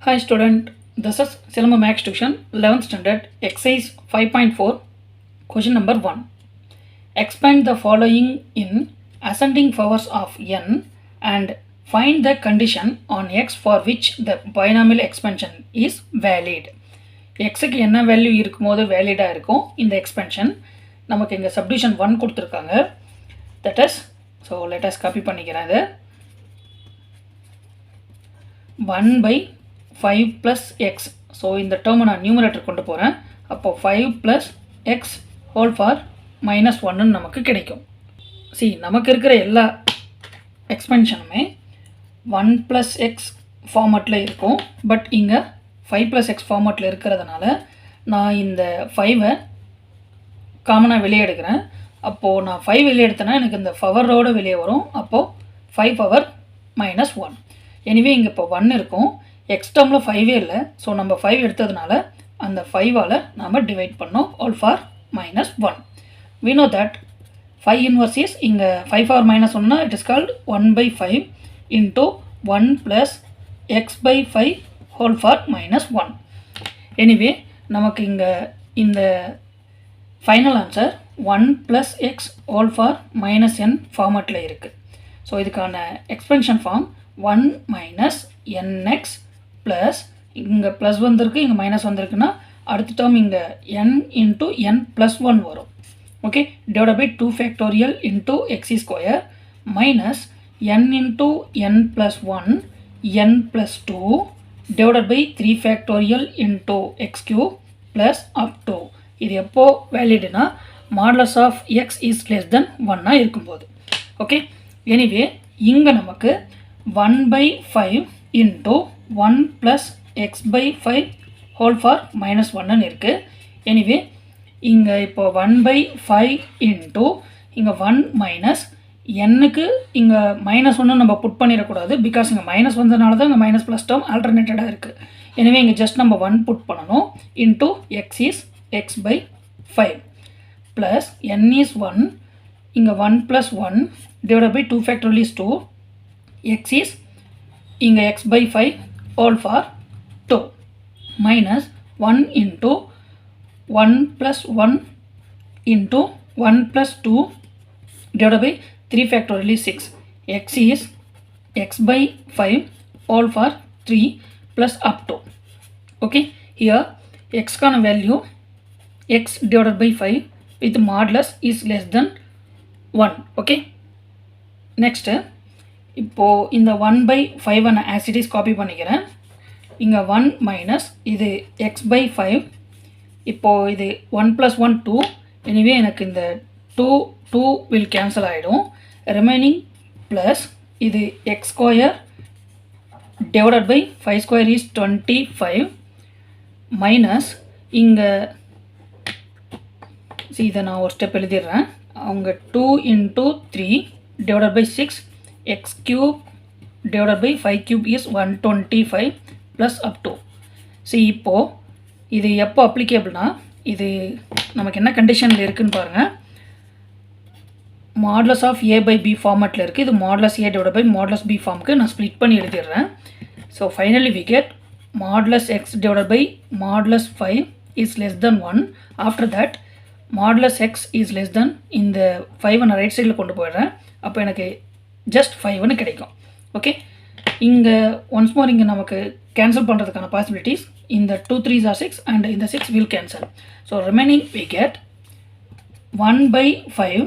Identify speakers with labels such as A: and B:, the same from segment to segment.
A: Hi student, this is Silama Max Tuition 11th standard exercise 5.4 question number 1. Expand the following in ascending powers of n and find the condition on x for which the binomial expansion is valid. xக்கு என்ன value இருக்கும்போது வேலிடா இருக்கும் இந்த எக்ஸ்பென்ஷன். நமக்கு இங்க subdivision 1 கொடுத்திருக்காங்க. That is, so let us copy பண்ணிக்கிறேன் இது 1 by 5 plus x. So இந்த term நான் numerator கொண்டு போறேன். அப்போ 5 plus x whole for minus 1 நமக்கு கிடைக்கும். See, நமக்கு இருக்கிற எல்லா எக்ஸ்பென்ஷனுமே 1 plus x ஃபார்மட்ல இருக்கும். பட் இங்க 5 plus x ஃபார்மட்ல இருக்கிறதுனால நான் இந்த 5 காமனா வெளியே எடுக்கிறேன். அப்போ நான் 5 வெளியே எடுத்தேன்னா எனக்கு இந்த பவரோட வெளியே வரும். அப்போ 5 பவர் minus 1. எனிவே இங்க இப்போ 1 இருக்கும். x டேர்ம்ல 5 இல்ல. சோ நம்ம 5 எடுத்ததனால அந்த 5 ஆல நாம டிவைட் பண்ணோம் all for minus 1. We know that 5 inverse is இங்க 5 power minus 1 னா it is called 1 by 5 into 1 plus x by 5 whole for minus 1. Anyway, நமக்கு இங்க இந்த final answer 1 plus x whole for minus n ஃபார்மட்ல இருக்கு. So இதுக்கான எக்ஸ்பென்ஷன் form 1 minus nx plus இங்க plus வந்திருக்கு இங்க minus வந்திருக்குன்னா அடுத்த டேர்ம் இங்க n into n plus 1 வரும். Okay, divided by 2 factorial into x square minus n into n plus 1 n plus 2 divided by 3 factorial into x cube plus up to. இது எப்போ வேலிட்னா modulus of x is less than 1 இருக்கும்போது. Okay, anyway இங்க நமக்கு 1 by 5 into 1 plus x by 5 whole for minus 1 இருக்கு. Anyway இங்க இப்போ 1 by 5 into இங்க 1 minus nக்கு இங்க minus 1 நம்ம புட் பண்ணிடக்கூடாது. பிகாஸ் இங்க minus வந்ததுனால தான் இங்க minus plus term ஆல்டர்னேட்டடா இருக்கு. எனிவே இங்க ஜஸ்ட் நம்ம 1 புட் பண்ணணும். into x is x by 5 plus n is 1 இங்க 1 plus 1 divided by 2 factorial is 2 x is இங்க x by 5 all for 2 minus 1 into 1 plus 1 into 1 plus 2 divided by 3 factorial is 6. X is x by 5 all for 3 plus up to. Okay, here x கான value x divided by 5 with modulus is less than 1. Okay, next இப்போ இந்த 1 by 5 அன as it is copy பண்ணிக்கிறேன். இங்க 1 minus இது x by 5. இப்போ இது 1 plus 1 2. anyway எனக்கு இந்த 2 will cancel ஆயிடும். remaining plus இது x square divided by 5 square is 25 minus இங்க see இத நான் ஒரு ஸ்டெப் எழுதிறேன். அவங்க 2 into 3 divided by 6 x cube divided by 5 cube is 125 plus up to. see இப்போ இது எப்போ applicableனா இது நமக்கு என்ன கண்டிஷன்ல இருக்குன்னு பாருங்க. modulus of a by b ஃபார்மட்ல இருக்கு. இது modulus a divided by modulus b ஃபார்முக்கு நான் ஸ்ப்ளிட் பண்ணி எழுதிறேன். so finally we get modulus x divided by modulus 5 is less than 1. after that modulus x is less than இந்த 5 நான் right சைடுல கொண்டு போயிடுறேன். அப்போ எனக்கு just 5 னு கிடைக்கும். ஓகே, இங்க once more இங்க நமக்கு கேன்சல் பண்றதுக்கான possibilities இந்த 2 3s are 6 and இந்த 6 will cancel. so remaining we get 1 by 5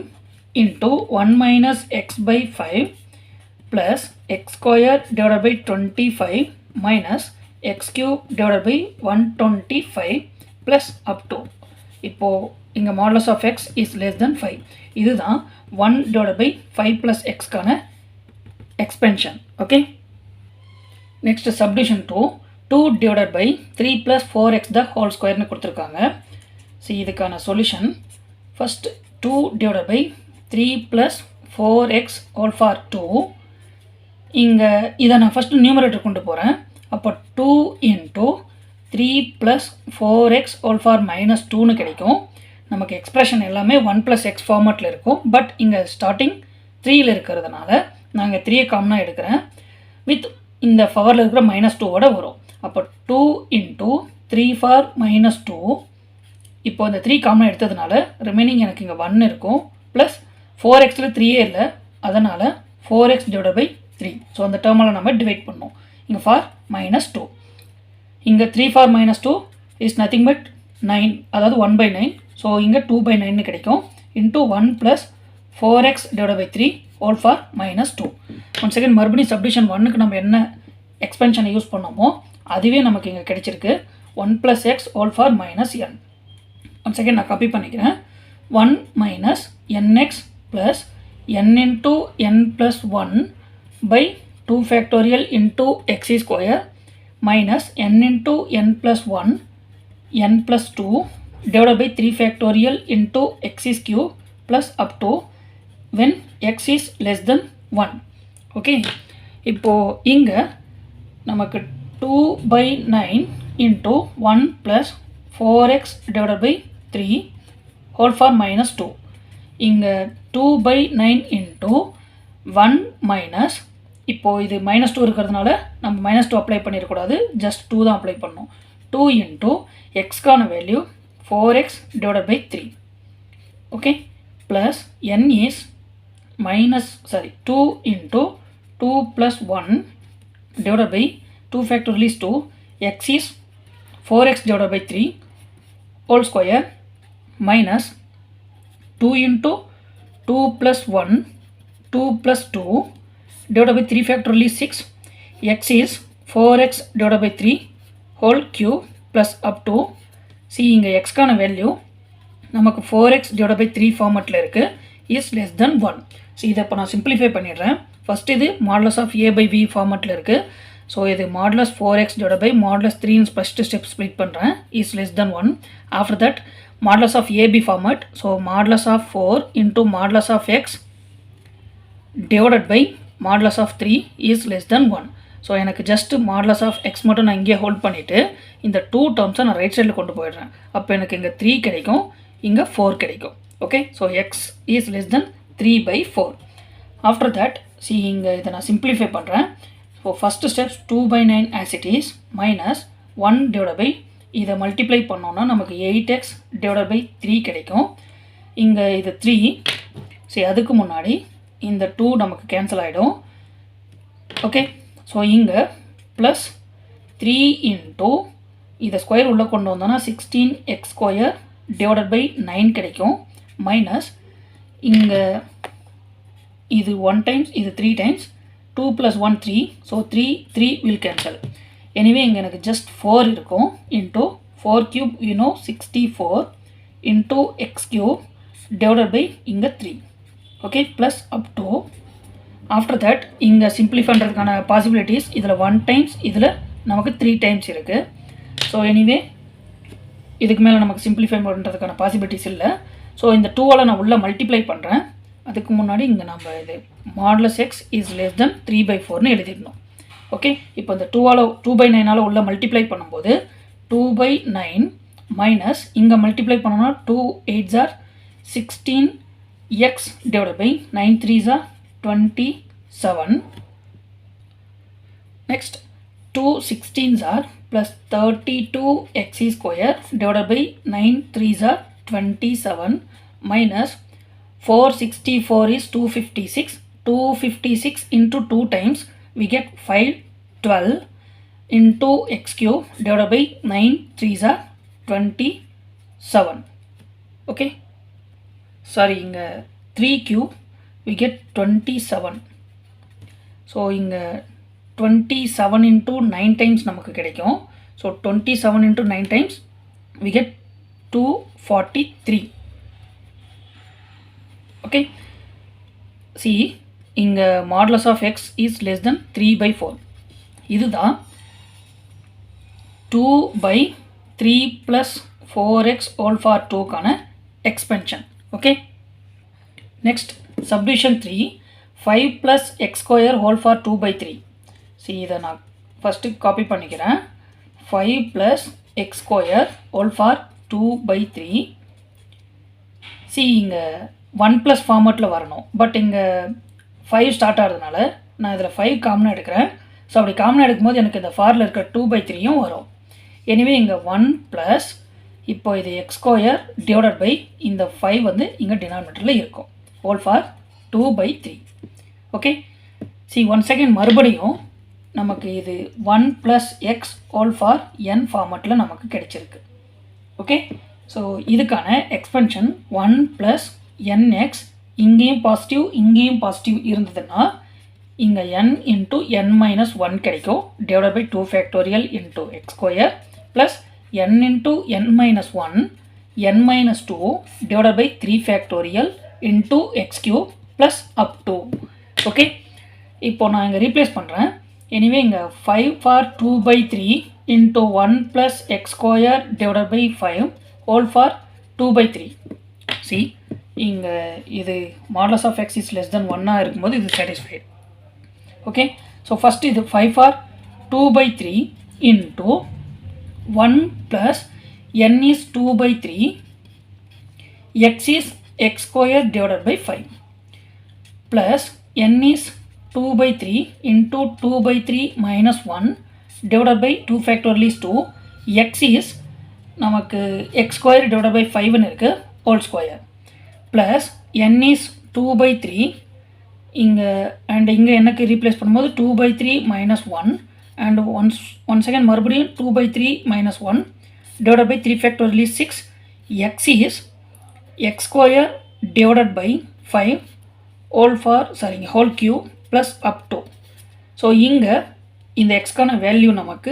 A: into 1 minus x by 5 plus x square divided by 25 minus x cube divided by 125 plus up to. இப்போ இங்க modulus of x is less than 5. இதுதான் 1 divided by 5 plus x கான expansion. okay, next subdivision 2 divided by 3 plus 4x the whole square னு கொடுத்திருக்காங்க. see இதுக்கான solution first 2 divided by 3 plus 4x whole for 2. இங்க இத நான் first numerator கொண்டு போறேன். அப்போ 2 into 3 plus 4x whole for minus 2 னு கிடைக்கும். நமக்கு எக்ஸ்பிரஷன் எல்லாமே 1 plus x ஃபார்மட்ல இருக்கும். பட் இங்க ஸ்டார்டிங் 3 ல இருக்கிறதுனால நாங்க 3 காமனா எடுக்கிறேன். வித் இந்த பவர்ல இருக்கிற -2 ஓட வரும். அப்போ 2 இன்ட்டு 3 ஃபார் -2. இப்போ இந்த 3 காமனாக எடுத்ததுனால ரிமைனிங் எனக்கு இங்கே 1 இருக்கும். ப்ளஸ் 4xல 3ஏ இல்லை, அதனால் 4x டிவைடட் பை 3. ஸோ அந்த டேர்மெல்லாம் நம்ம டிவைட் பண்ணோம். இங்கே ஃபார் -2. இங்கே 3 ஃபார் -2 இஸ் நத்திங் பட் 9, அதாவது 1/9. ஸோ இங்கே 2/9 கிடைக்கும். Into 1 plus 4x divided by 3 whole power -2. One second மறுபடியும் சப்டிஷன் 1க்கு நம்ம என்ன எக்ஸ்பென்ஷனை யூஸ் பண்ணோமோ அதுவே நமக்கு இங்கே கிடைச்சிருக்கு. 1 + x whole for -n. One second நான் காப்பி பண்ணிக்கிறேன். 1 minus nx plus n into n + 1 by 2 factorial into x square minus n into n + 1 n + 2 divided by 3 factorial into x is cube plus up to when x is less than 1. okay, இப்போ இங்க நமக்கு 2/9 into 1 plus 4x divided by 3 whole for -2. இங்க 2/9 into 1 minus, இப்போ இது -2 இருக்கிறதுனால நம்ம -2 apply பண்ணிடக்கூடாது, just 2 தான் அப்ளை பண்ணணும். 2 into x-கான value 4x divided by 3. okay, plus n is 2 into 2 plus 1 divided by 2 factorial is 2. x is 4x divided by 3 whole square minus 2 into 2 plus 1 2 plus 2 divided by 3 factorial is 6. x is 4x divided by 3 whole cube plus up to, see இங்கே x-கான value நமக்கு 4x divided by 3 ஃபார்மெட்டில் இருக்குது, is less than 1. So இதை இப்போ நான் simplify பண்ணிடுறேன். First இது modulus of a by v ஃபார்மெட்டில் இருக்குது. ஸோ இது modulus 4x divided by modulus 3 first step split பண்ணுறேன், is less than 1. After that modulus of ab format, so modulus of 4 into modulus of x divided by modulus of 3 is less than 1. So எனக்கு just modulus of x மட்டும் நான் இங்கே hold பண்ணிவிட்டு இந்த 2 டேர்ம்ஸை நான் right சைடில் கொண்டு போயிடுறேன். அப்போ எனக்கு இங்கே 3 கிடைக்கும், இங்கே 4 கிடைக்கும். Okay, so x is less than 3/4. After that see இங்கே இதை நான் சிம்பிளிஃபை பண்ணுறேன். So first steps 2/9 as it is minus 1 divided by, இதை மல்டிப்ளை பண்ணோன்னா நமக்கு 8x divided by 3 கிடைக்கும். இங்கே இது 3, சரி அதுக்கு முன்னாடி இந்த 2 நமக்கு கேன்சல் ஆகிடும். ஓகே, ஸோ இங்கே ப்ளஸ் 3 இன்ட்டு இதை ஸ்கொயர் உள்ளே கொண்டு வந்தோன்னா 16x ஸ்கொயர் டிவைடட் பை 9 கிடைக்கும். மைனஸ் இங்கே இது 1 டைம்ஸ், இது 3 times, 2 + 1 3, so 3 will cancel. Anyway இங்கே எனக்கு ஜஸ்ட் 4 இருக்கும். Into 4 cube 64 into x cube divided by இங்கே 3. Okay, plus up to, after that இங்கே சிம்பிளிஃபை பண்ணுறதுக்கான பாசிபிலிட்டிஸ் இதில் 1 டைம்ஸ், இதில் நமக்கு 3 டைம்ஸ் இருக்குது. ஸோ எனிவே இதுக்கு மேலே நமக்கு சிம்பிளிஃபை பண்ணுறதுக்கான பாசிபிலிட்டிஸ் இல்லை. ஸோ இந்த 2ஆல் நான் உள்ளே மல்டிப்ளை பண்ணுறேன். அதுக்கு முன்னாடி இங்கே நம்ம இது modulus x is less than 3/4ன்னு எழுதிடணும். ஓகே, இப்போ இந்த 2/9ஆல் உள்ள மல்டிப்ளை பண்ணும்போது 2/9 மைனஸ் இங்கே மல்டிப்ளை பண்ணோன்னா 2 8s are 16x divided by 9 3s are 27. Next 2 16s are plus 32x square divided by 9 3s are 27 minus 464 is 256. 256 into 2 times we get 512 into x cube divided by 9 3s are 27. okay, sorry இங்கே 3 cube we get 27. So இங்கே 27 into 9 times நமக்கு கிடைக்கும். So 27 into 9 times we get 243. okay, see இங்கே modulus of x is less than 3/4. இதுதான் 2/3 plus 4x whole for 2க்கான expansion. Okay, next subdivision 3 5 plus x square whole for 2/3. see இதை நான் first copy பண்ணிக்கிறேன். 5 plus x square whole for 2/3. see இங்கே 1 plus ஃபார்மேட்டில் வரணும், but இங்கே 5 ஸ்டார்ட் ஆகிறதுனால நான் இதில் 5 காமனாக எடுக்கிறேன். ஸோ அப்படி காமனாக எடுக்கும்போது எனக்கு இந்த ஃபாரில் இருக்க 2/3யும் வரும். எனவே இங்கே 1 ப்ளஸ் இப்போ இது எக்ஸ் ஸ்கொயர் டிவைடட் பை இந்த 5 வந்து இங்கே டினாமினேட்டரில் இருக்கும். Whole for 2/3. Okay, once again மறுபடியும் நமக்கு இது 1 plus x whole for n ஃபார்மேட்டில் நமக்கு கிடைச்சிருக்கு. ஓகே, ஸோ இதுக்கான எக்ஸ்பென்ஷன் 1 ப்ளஸ் nx இங்கேயும் பாசிட்டிவ் இங்கேயும் பாசிட்டிவ் இருந்ததுன்னா இங்கே n இன்ட்டு n மைனஸ் 1 கிடைக்கும் divided by 2 factorial into x square plus n into n minus 1 n minus 2 divided by 3 factorial into x cube plus up to. Okay, இப்போ நான் இங்கே replace பண்ணுறேன். Anyway இங்கே 5 for 2/3 into 1 plus x square divided by 5 whole for 2/3. See இங்கே இது modulus of x is less than 1 இருக்கும்போது இது satisfied. Okay, so first இது 5 for 2/3 into 1 plus n is 2/3 x is x square divided by 5 plus n is 2/3 into 2/3 minus 1 divided by 2 factorial is 2. X is நமக்கு x square divided by 5 இருக்கு whole square plus n is 2/3 இங்கே and இங்கே எனக்கு replace பண்ணும்போது 2/3 minus 1 and once again மறுபடியும் 2/3 minus 1 divided by 3 factorial is 6. X is x square divided by 5 whole cube plus up to. So இங்கே இந்த எக்ஸ்க்கான value நமக்கு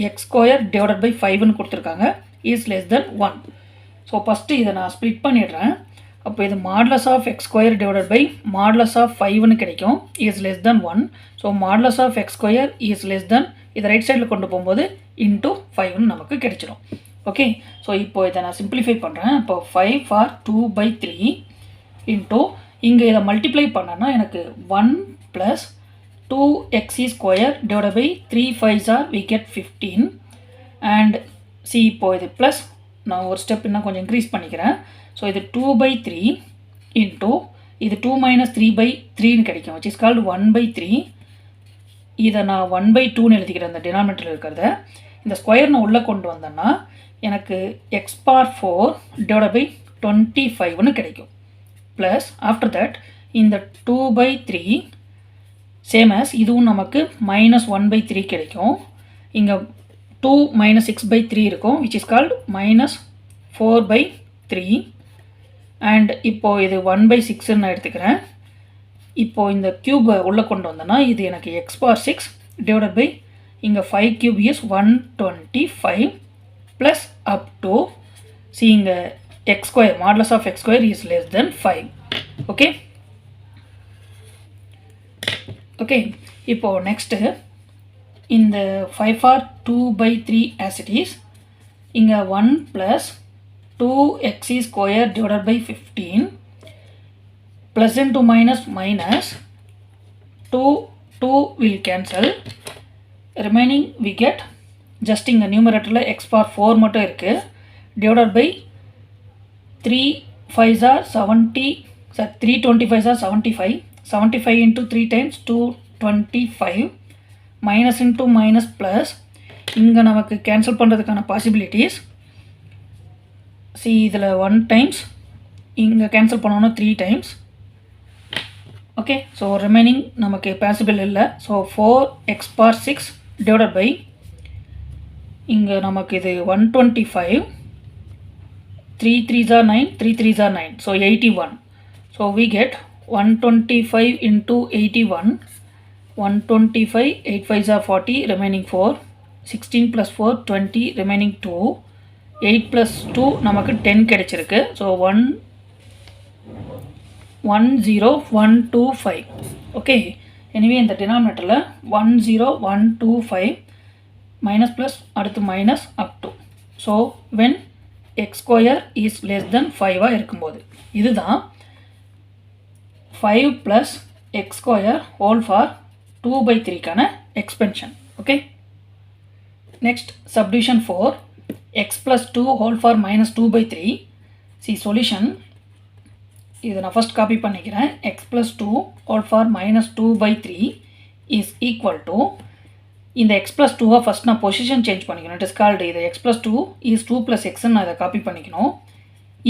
A: எக்ஸ் ஸ்கொயர் டிவைடட் பை 5ன்னு கொடுத்துருக்காங்க is less than 1. So first இதை நான் split பண்ணிடுறேன். அப்போ இது modulus of x square divided by modulus of 5ன்னு கிடைக்கும் is less than 1. So modulus of x square is less than இதை ரைட் சைடில் கொண்டு போகும்போது இன்ட்டு 5ன்னு நமக்கு கிடைச்சிடும். ஓகே, ஸோ இப்போ இதை நான் சிம்பிளிஃபை பண்ணுறேன். இப்போ 5 ஃபார் 2/3 இன்ட்டு இங்கே இதை மல்டிப்ளை பண்ணனா எனக்கு 1 plus 2x square divide by 3 5s we get 15 and see இப்போ இது ப்ளஸ் நான் ஒரு ஸ்டெப் இன்னும் கொஞ்சம் இன்க்ரீஸ் பண்ணிக்கிறேன். ஸோ இது 2/3 இன்ட்டு இது 2 மைனஸ் 3/3ன்னு கிடைக்கும் which is called 1/3. இதை நான் 1/2ன்னு எழுதிக்கிறேன் இந்த டினாமினேட்டரில் இருக்கிறத. இந்த ஸ்கொயர் நான் உள்ளே கொண்டு வந்தேன்னா எனக்கு x power 4 டிவைட் பை 25ன்னு கிடைக்கும். ப்ளஸ் ஆஃப்டர் தட் இந்த 2/3 சேம் ஆஸ் இதுவும் நமக்கு மைனஸ் 1/3 கிடைக்கும். இங்கே 2 மைனஸ் 6/3 இருக்கும் which is called minus 4/3 and இப்போது இது 1/6ன்னு நான் எடுத்துக்கிறேன். இப்போது இந்த க்யூபை உள்ளே கொண்டு வந்தேன்னா இது எனக்கு x power 6 டிவைடட் பை இங்கே 5 cube is 125 plus up to C இங்கே x square modulus of x square is less than 5. okay okay இப்போ next இந்த 5 for 2/3 as it is இங்க 1 plus 2x square divided by 15 plus into minus minus 2 will cancel, remaining we get just in the numerator x power 4 மட்டும் இருக்கு divided by 3 5s are 70, 3 25s are 75, 75 into 3 times 225 minus into minus plus இங்க நமக்கு cancel பண்றதுக்கான possibilities see இதில் 1 times இங்க cancel பண்ணோம்னா 3 times. okay so remaining நமக்கு possible இல்லை. so 4x power 6 divided by இங்க நமக்கு இது 125 3 3s are 9, 3 3s are 9, so 81. So we get 125 into 81, 125, 8 5s are 40, remaining 4, 16 plus 4, 20, remaining 2, 8 plus 2 நமக்கு 10 கிடைச்சிருக்கு. So 10125. okay anyway இந்த denominatorல 10125 minus plus அடுத்து minus up to. so when x square is less than 5 இருக்கும்போது இதுதான் 5 plus x square whole for 2/3 கான expansion. okay next subdivision 4 x plus 2 whole for minus 2/3. see solution இதை நான் first copy பண்ணிக்கிறேன். x plus 2 whole for minus 2/3 is equal to இந்த X plus டூவை first நான் position change பண்ணிக்கணும். It is called இது X plus two is 2 + எக்ஸ்ன்னு நான் இதை காப்பி பண்ணிக்கணும்.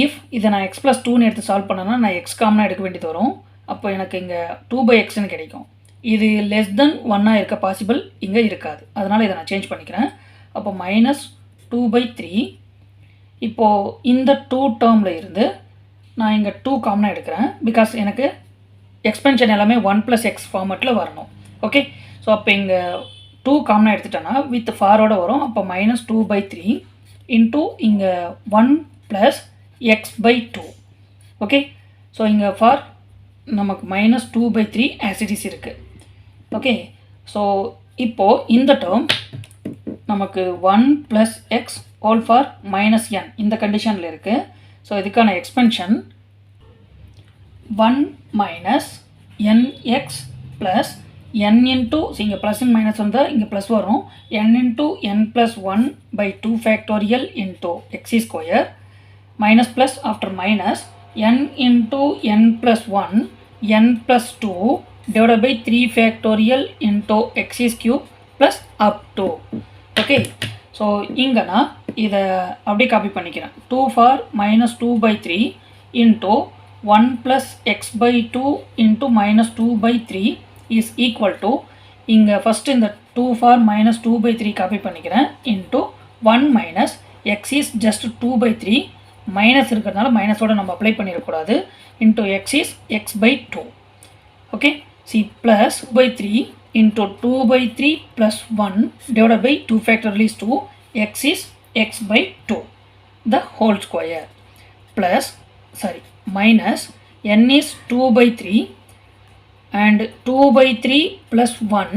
A: இஃப் இதை நான் எக்ஸ் ப்ளஸ் டூன்னு எடுத்து சால்வ் பண்ணேன்னா நான் எக்ஸ் காமனாக எடுக்க வேண்டியது வரும். அப்போ எனக்கு இங்கே 2/xன்னு கிடைக்கும். இது லெஸ் தென் 1 இருக்க பாசிபிள் இங்கே இருக்காது. அதனால் இதை நான் சேஞ்ச் பண்ணிக்கிறேன். அப்போ -2/3. இப்போது இந்த 2 டேர்மில் இருந்து நான் இங்கே 2 காமனாக எடுக்கிறேன். பிகாஸ் எனக்கு எக்ஸ்பென்ஷன் எல்லாமே 1 + x ஃபார்மேட்டில் வரணும். ஓகே, ஸோ அப்போ இங்கே 2 காமனாக எடுத்துட்டேன்னா வித் ஃபாரோட வரும். அப்போ -2/3 இன்ட்டு இங்கே 1 + x/2. ஓகே, ஸோ இங்கே ஃபார் நமக்கு -2/3 ஆசிடிஸ் இருக்குது. ஓகே, ஸோ இப்போது இந்த டேர்ம் நமக்கு 1 + x ஹோல் ஃபார் -n இந்த கண்டிஷனில் இருக்குது. ஸோ இதுக்கான எக்ஸ்பென்ஷன் 1 - nx + n இன்ட்டு இங்கே ப்ளஸ் அண்ட் மைனஸ் வந்தால் இங்கே ப்ளஸ் வரும். n into n + 1/2 factorial into x² minus plus after minus n into n + 1 n + 2 divided by 3 factorial into x³ plus up to. Okay, so இங்கே நான் இதை அப்படியே copy பண்ணிக்கிறேன். 2 for -2/3 into 1 + x/2 into -2/3 is equal to இங்கே first இந்த 2 for -2/3 copy பண்ணிக்கிறேன் into 1 - x is just 2/3 minus இருக்கிறதுனால மைனஸோடு நம்ம அப்ளை பண்ணிடக்கூடாது. Into x is x/2. Okay, see plus 2/3 into 2/3 + 1 divided by 2 factorial is 2 x is x/2 the whole square plus minus n is 2/3 and 2/3 + 1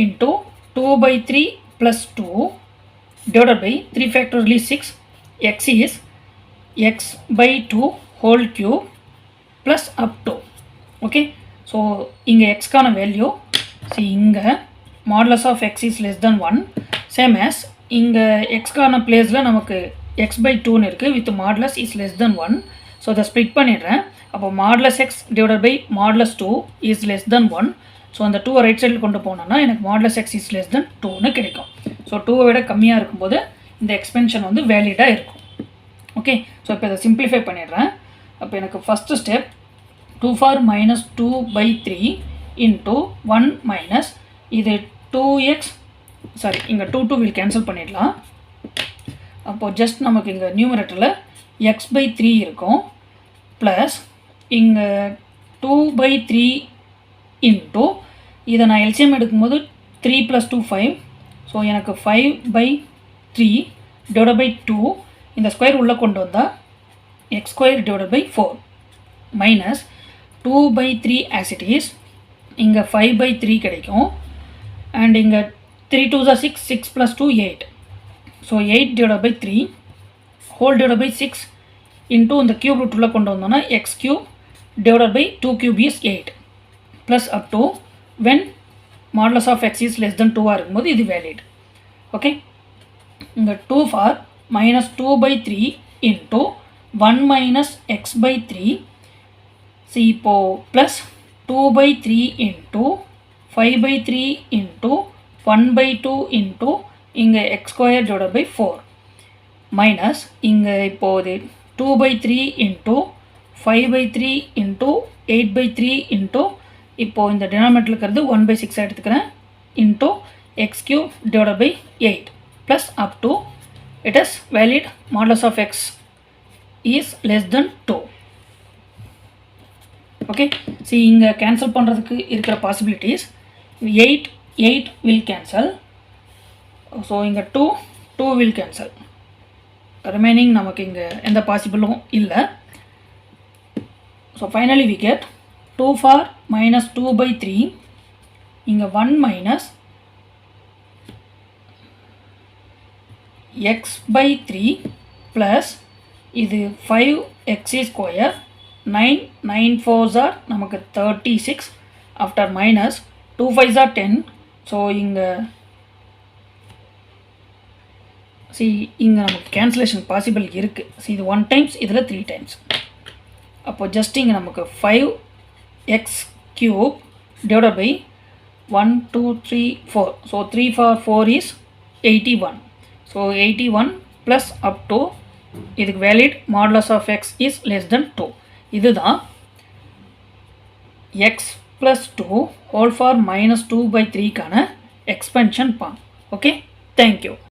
A: into 2/3 + 2 divided by 3 factorial is 6 x is x/2 whole cube plus up to. Okay, so இங்கே எக்ஸ்க்கான value இங்கே modulus of x is less than 1 same as இங்கே எக்ஸ்க்கான பிளேஸில் நமக்கு x/2ன்னு இருக்குது with modulus is less than 1. So இதை ஸ்ப்ளிட் பண்ணிடுறேன். அப்போ modulus x divided by modulus 2 is less than 1. So அந்த 2 ரைட் சைடில் கொண்டு போனோன்னா எனக்கு modulus x is less than 2ன்னு கிடைக்கும். ஸோ 2 விட கம்மியாக இருக்கும்போது இந்த எக்ஸ்பென்ஷன் வந்து வேலிடாக இருக்கும். ஓகே, ஸோ இப்போ இதை சிம்பிளிஃபை பண்ணிடுறேன். அப்போ எனக்கு ஃபஸ்ட்டு ஸ்டெப் 2 for -2/3 இன்ட்டு 1 - இது 2x இங்கே 2 வில் கேன்சல் பண்ணிடலாம். அப்போது ஜஸ்ட் நமக்கு இங்கே நியூமரேட்டரில் x/3 இருக்கும் ப்ளஸ் இங்கே 2/3 இன்ட்டு இதை நான் எல்சிஎம் எடுக்கும்போது 3 + 2 5. ஸோ எனக்கு 5/3 டிவைடட் பை 2 இந்த ஸ்கொயர் உள்ளே கொண்டு வந்தால் x² divided by 4 minus 2/3 as it is. இங்கே 5/3 கிடைக்கும். அண்ட் இங்கே 3 2s are 6 6 + 2 8. So 8 divided by 3 whole divided by 6 into இந்த கியூப் ரூட் உள்ளே கொண்டு வந்தோன்னா x³ divided by 2³ is 8 plus up to when modulus of x is less than 2 இருக்கும்போது இது valid. Okay, இங்கே 2 for -2/3 இன்ட்டு 1 - x/3 சி இப்போது plus 2/3 into 5/3 into 1/2 into இங்கே x² divided by 4 minus இங்கே இப்போது 2/3 இன்ட்டு 5/3 இன்ட்டு 8/3 இன்ட்டு இப்போது இந்த டினாமினேட்டரில் இருக்கிறது 1/6 எடுத்துக்கிறேன் into x³ divided by 8 plus up to it is valid modulus of x is less than 2. Okay, see இங்கே கேன்சல் பண்ணுறதுக்கு இருக்கிற பாசிபிலிட்டிஸ் 8 will cancel. ஸோ இங்கே 2 will cancel. ரிமைனிங் நமக்கு இங்கே எந்த பாசிபிளும் இல்லை. So finally we get 2 for -2/3 இங்கே 1 - x/3 plus இது 5x². 9 4s are நமக்கு 36 after minus 2 5s are 10. So இங்கே இங்கே நமக்கு கேன்சலேஷன் பாசிபிள் இருக்குது. இது 1 டைம்ஸ் இதில் 3 டைம்ஸ். அப்போது ஜஸ்ட் இங்கே நமக்கு 5x³ divided by 1 2 3 4. So 3 for 4 is 81. So 81 plus up to இதுக்கு valid modulus of x is less than 2. இதுதான் x plus 2 whole for minus 2 by 3 கான expansion form. Okay, thank you.